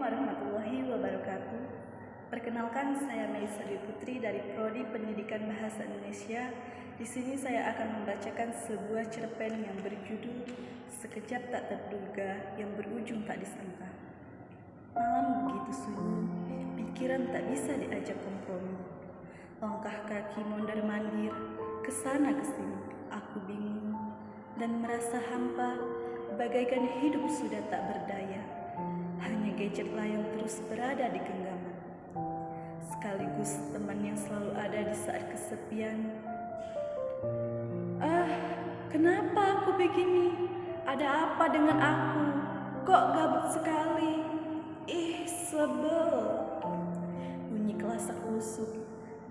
warahmatullahi wabarakatuh. Perkenalkan, saya Melisa Dwi Putri dari Prodi Pendidikan Bahasa Indonesia. Di sini saya akan membacakan sebuah cerpen yang berjudul Sekejap Tak Terduga yang berujung tak disangka. Malam begitu sunyi, pikiran tak bisa diajak kompromi. Langkah kaki mondar-mandir, kesana kesini, aku bingung dan merasa hampa, bagaikan hidup sudah tak berdaya. Hanya gadgetlah yang terus berada di genggaman, sekaligus teman yang selalu ada di saat kesepian. Kenapa aku begini? Ada apa dengan aku? Kok gabut sekali? Sebel. Bunyi kelasak lusuk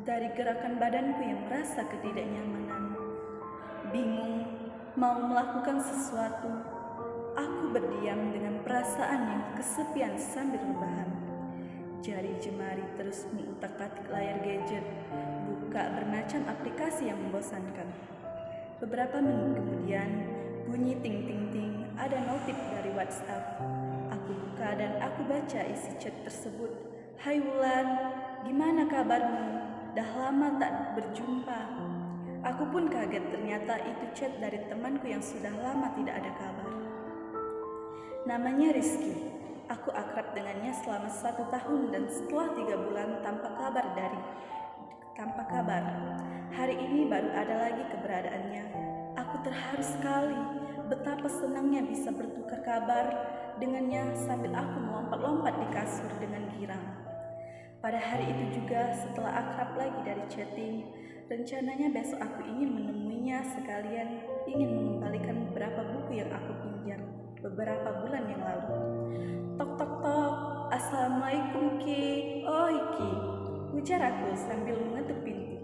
dari gerakan badanku yang merasa ketidaknyamanan. Bingung mau melakukan sesuatu. Aku berdiam dengan perasaan yang kesepian sambil rebahan. Jari jemari terus mengutak-atik layar gadget, buka bermacam aplikasi yang membosankan. Beberapa menit kemudian, bunyi ting ting ting, ada notif dari WhatsApp. Aku buka dan aku baca isi chat tersebut. Hai Wulan, gimana kabarmu? Dah lama tak berjumpa. Aku pun kaget, ternyata itu chat dari temanku yang sudah lama tidak ada kabar. Namanya Rizky. Aku akrab dengannya selama 1 tahun dan setelah 3 bulan tanpa kabar. Hari ini baru ada lagi keberadaannya. Aku terharu sekali betapa senangnya bisa bertukar kabar dengannya sambil aku melompat-lompat di kasur dengan girang. Pada hari itu juga setelah akrab lagi dari chatting, rencananya besok aku ingin menemuinya sekalian ingin mengembalikan beberapa buku yang aku pinjam beberapa bulan yang lalu. Tok tok tok, assalamualaikum Ki. Oh Ki, ujar aku sambil mengetuk pintu.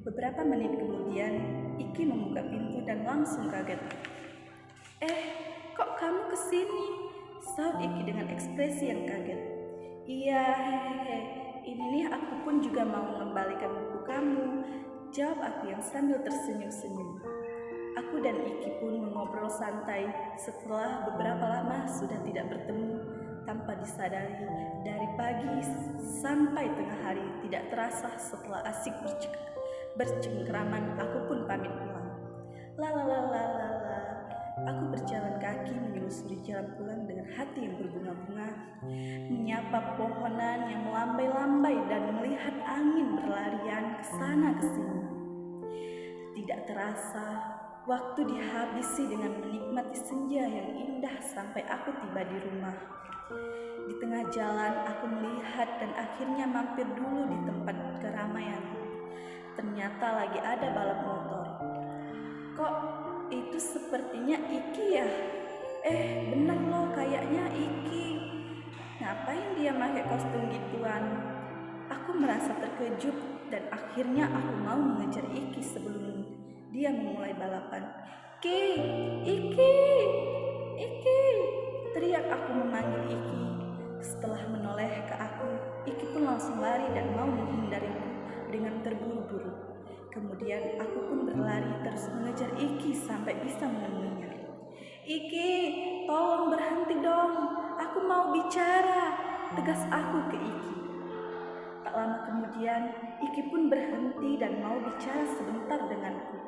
Beberapa menit kemudian, Iki membuka pintu dan langsung kaget. Kok kamu kesini? Saut Iki dengan ekspresi yang kaget. Iya, hehehe, ini nih aku pun juga mau mengembalikan buku kamu, jawab aku yang sambil tersenyum-senyum. Aku dan Iki pun mengobrol santai setelah beberapa lama sudah tidak bertemu. Tanpa disadari, dari pagi sampai tengah hari tidak terasa setelah asik bercengkraman, aku pun pamit pulang. Lalalala, aku berjalan kaki menyusuri jalan pulang dengan hati yang berbunga-bunga, menyapa pohonan yang melambai-lambai dan melihat angin berlarian ke sana ke sini. Tidak terasa, waktu dihabisi dengan menikmati senja yang indah sampai aku tiba di rumah. Di tengah jalan aku melihat dan akhirnya mampir dulu di tempat keramaian. Ternyata lagi ada balap motor. Kok itu sepertinya Iki ya? Bener loh, kayaknya Iki. Ngapain dia pakai kostum gituan? Aku merasa terkejut dan akhirnya aku mau mengejar Iki sebelum dia memulai balapan. Iki, teriak aku memanggil Iki. Setelah menoleh ke aku, Iki pun langsung lari dan mau menghindariku dengan terburu-buru. Kemudian aku pun berlari terus mengejar Iki sampai bisa menemuinya. Iki, tolong berhenti dong, aku mau bicara, tegas aku ke Iki. Tak lama kemudian, Iki pun berhenti dan mau bicara sebentar denganku.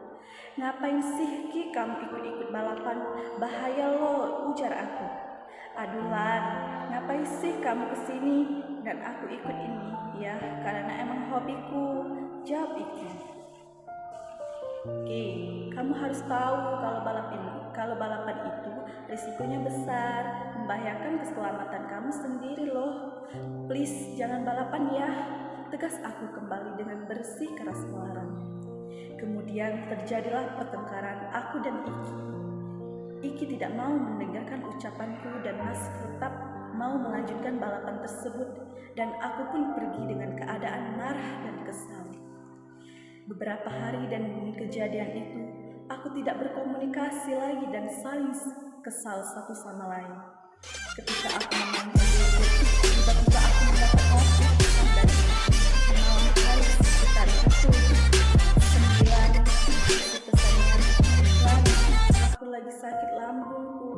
Ngapain sih Ki kamu ikut-ikut balapan? Bahaya loh, ujar aku. Aduh Lan, ngapain sih kamu kesini dan aku ikut ini? Ya, karena emang hobiku, jawab Iki. Ki, kamu harus tahu kalau balapan itu risikonya besar, membahayakan keselamatan kamu sendiri loh. Please jangan balapan ya, tegas aku kembali dengan bersih keras melarang. Kemudian terjadilah pertengkaran aku dan Iki. Iki tidak mau mendengarkan ucapanku dan masih tetap mau melanjutkan balapan tersebut, dan aku pun pergi dengan keadaan marah dan kesal. Beberapa hari dan demi kejadian itu, aku tidak berkomunikasi lagi dan saling kesal satu sama lain. Ketika aku memainkan gadget, tiba-tiba aku mendapat notifikasi dari malam hari sekitar pukul 9. Pesannya, aku lagi sakit lambungku,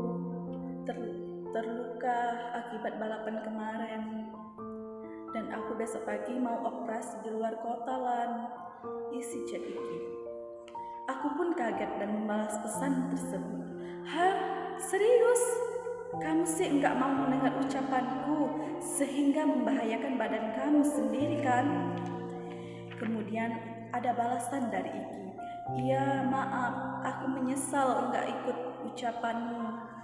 terluka akibat dapat balapan kemarin. Dan aku besok pagi mau operasi di luar kota, Lan. Isi chat Iki. Aku pun kaget dan membalas pesan tersebut. Hah? Serius? Kamu sih enggak mau mendengar ucapanku sehingga membahayakan badan kamu sendiri kan? Kemudian ada balasan dari Iki. Iya, maaf, aku menyesal enggak ikut ucapanmu.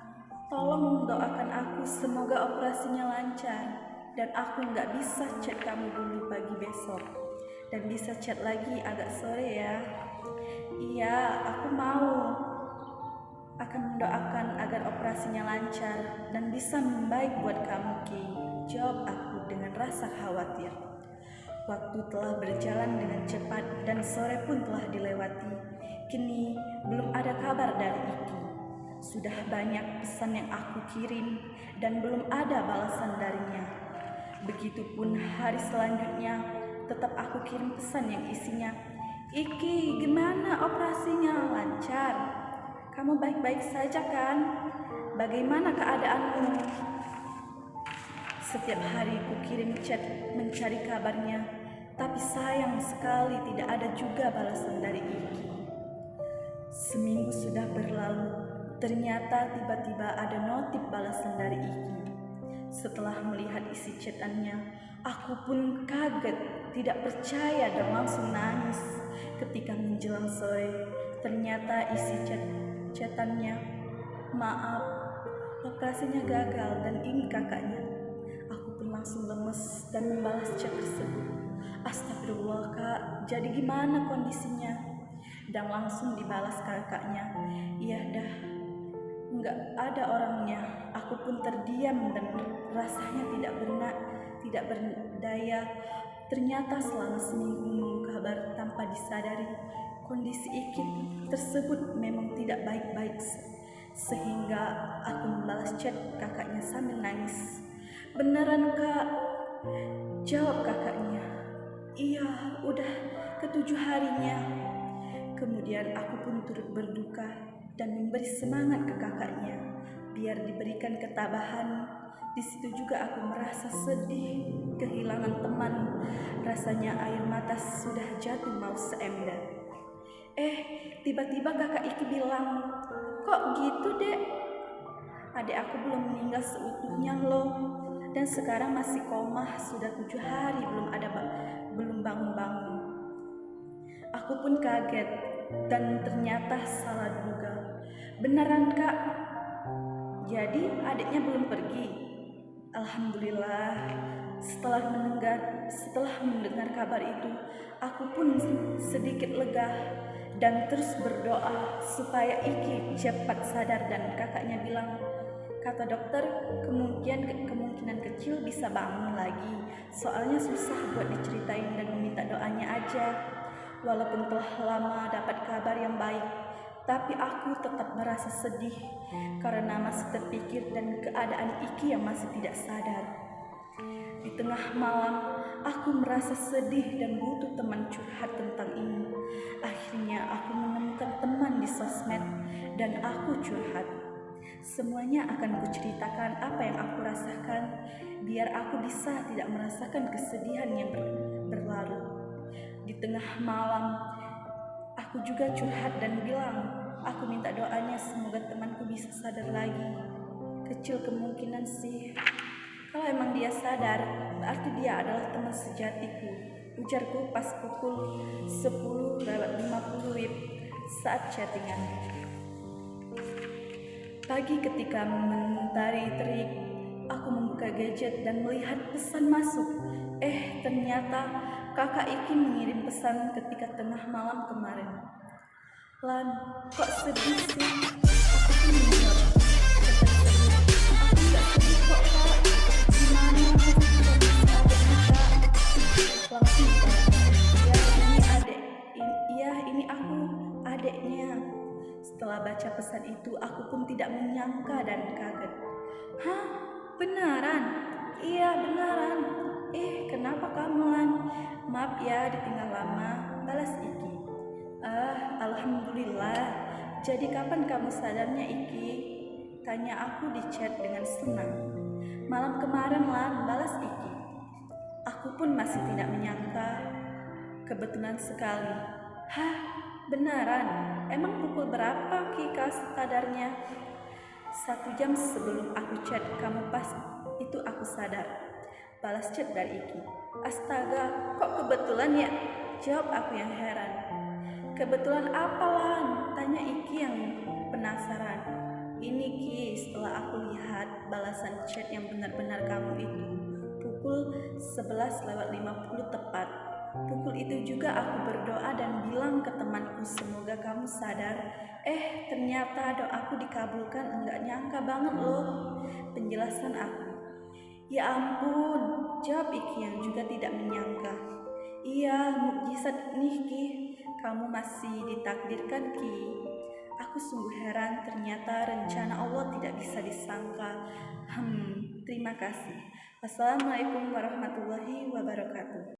Tolong doakan aku semoga operasinya lancar. Dan aku nggak bisa chat kamu dulu pagi besok. Dan bisa chat lagi agak sore ya. Iya, aku mau. Akan mendoakan agar operasinya lancar dan bisa membaik buat kamu, Ki. Jawab aku dengan rasa khawatir. Waktu telah berjalan dengan cepat dan sore pun telah dilewati. Kini belum ada kabar dari Iki. Sudah banyak pesan yang aku kirim dan belum ada balasan darinya. Begitupun hari selanjutnya, tetap aku kirim pesan yang isinya, Iki, gimana operasinya? Lancar? Kamu baik-baik saja kan? Bagaimana keadaanmu? Setiap hari ku kirim chat mencari kabarnya, tapi sayang sekali tidak ada juga balasan dari Iki. Seminggu sudah berlalu, ternyata tiba-tiba ada notif balasan dari Iki. Setelah melihat isi chatannya, aku pun kaget, tidak percaya dan langsung nangis. Ketika menjelang sore, ternyata isi chatannya, maaf, operasinya gagal dan ini kakaknya. Aku pun langsung lemes dan membalas chat tersebut. Astagfirullah kak, jadi gimana kondisinya? Dan langsung dibalas kakaknya, iya dah, nggak ada orangnya. Aku pun terdiam dan rasanya tidak berdaya. Ternyata selama seminggu menunggu kabar tanpa disadari, kondisi Iki tersebut memang tidak baik-baik, sehingga aku membalas chat kakaknya sambil nangis. Beneran kak? Jawab kakaknya, iya, udah ke-7 harinya. Kemudian aku pun turut berduka dan memberi semangat ke kakaknya biar diberikan ketabahan. Di situ juga aku merasa sedih, kehilangan teman. Rasanya air mata sudah jatuh mau seember. Tiba-tiba kakak Iki bilang, kok gitu dek? Adik aku belum meninggal seutuhnya loh, dan sekarang masih koma sudah 7 hari belum bangun-bangun. Aku pun kaget dan ternyata salah duga. Beneran kak? Jadi adiknya belum pergi? Alhamdulillah. Setelah mendengar kabar itu, aku pun sedikit lega dan terus berdoa supaya Iki cepat sadar. Dan kakaknya bilang, kata dokter kemungkinan kecil bisa bangun lagi. Soalnya susah buat diceritain dan meminta doanya aja. Walaupun telah lama dapat kabar yang baik, tapi aku tetap merasa sedih karena masih terpikir dan keadaan Iki yang masih tidak sadar. Di tengah malam, aku merasa sedih dan butuh teman curhat tentang ini. Akhirnya aku menemukan teman di sosmed dan aku curhat. Semuanya akan kuceritakan apa yang aku rasakan, biar aku bisa tidak merasakan kesedihan yang berlarut. Di tengah malam, aku juga curhat dan bilang, aku minta doanya semoga temanku bisa sadar lagi. Kecil kemungkinan sih. Kalau emang dia sadar, berarti dia adalah teman sejatiku. Ujarku pas pukul 10:50 WIB saat chattingan. Pagi ketika mentari terik, aku membuka gadget dan melihat pesan masuk. Ternyata kakak Iki mengirim pesan ketika tengah malam kemarin. Lan, kok sedih sih? Aku pun menjawab. Aku gak sedih kok kak. Gimana? Langsung ini aku, adeknya. Setelah baca pesan itu, aku pun tidak menyangka dan kaget. Hah? Beneran? Iya beneran. Kenapa kamu Lan? Maaf ya ditinggal lama, balas Iki. Alhamdulillah. Jadi kapan kamu sadarnya Iki? Tanya aku di chat dengan senang. Malam kemarin Lan, balas Iki. Aku pun masih tidak menyangka. Kebetulan sekali. Hah, beneran? Emang pukul berapa Ki sadarnya? 1 jam sebelum aku chat kamu pas itu aku sadar. Balas chat dari Iki. Astaga, kok kebetulan ya? Jawab aku yang heran. Kebetulan apa Lan? Tanya Iki yang penasaran. Ini Ki, setelah aku lihat balasan chat yang benar-benar kamu itu pukul 11:50 tepat. Pukul itu juga aku berdoa dan bilang ke temanku semoga kamu sadar. Ternyata doaku dikabulkan, enggak nyangka banget loh. Penjelasan aku. Ya ampun, jawab Iki yang juga tidak menyangka. Iya, mukjizat nih Ki, kamu masih ditakdirkan Ki. Aku sungguh heran, ternyata rencana Allah tidak bisa disangka. Terima kasih. Wassalamualaikum warahmatullahi wabarakatuh.